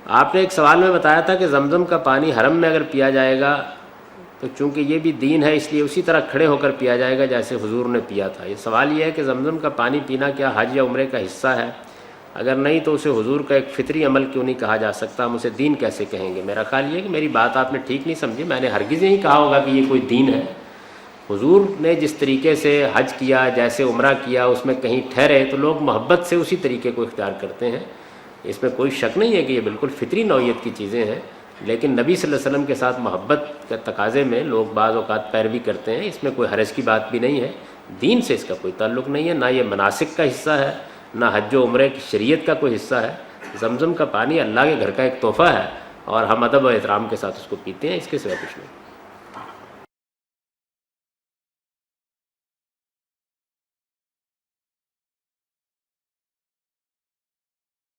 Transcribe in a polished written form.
آپ نے ایک سوال میں بتایا تھا کہ زمزم کا پانی حرم میں اگر پیا جائے گا تو چونکہ یہ بھی دین ہے اس لیے اسی طرح کھڑے ہو کر پیا جائے گا جیسے حضور نے پیا تھا. یہ سوال یہ ہے کہ زمزم کا پانی پینا کیا حج یا عمرے کا حصہ ہے؟ اگر نہیں تو اسے حضور کا ایک فطری عمل کیوں نہیں کہا جا سکتا؟ ہم اسے دین کیسے کہیں گے؟ میرا خیال یہ ہے کہ میری بات آپ نے ٹھیک نہیں سمجھی. میں نے ہرگز نہیں کہا ہوگا کہ یہ کوئی دین ہے. حضور نے جس طریقے سے حج کیا، جیسے عمرہ کیا، اس میں کہیں ٹھہرے تو لوگ محبت سے اسی طریقے کو اختیار کرتے ہیں. اس میں کوئی شک نہیں ہے کہ یہ بالکل فطری نوعیت کی چیزیں ہیں، لیکن نبی صلی اللہ علیہ وسلم کے ساتھ محبت کے تقاضے میں لوگ بعض اوقات پیروی کرتے ہیں. اس میں کوئی حرج کی بات بھی نہیں ہے. دین سے اس کا کوئی تعلق نہیں ہے، نہ یہ مناسک کا حصہ ہے، نہ حج و عمرے کی شریعت کا کوئی حصہ ہے. زمزم کا پانی اللہ کے گھر کا ایک تحفہ ہے اور ہم ادب و احترام کے ساتھ اس کو پیتے ہیں، اس کے سوا کچھ نہیں.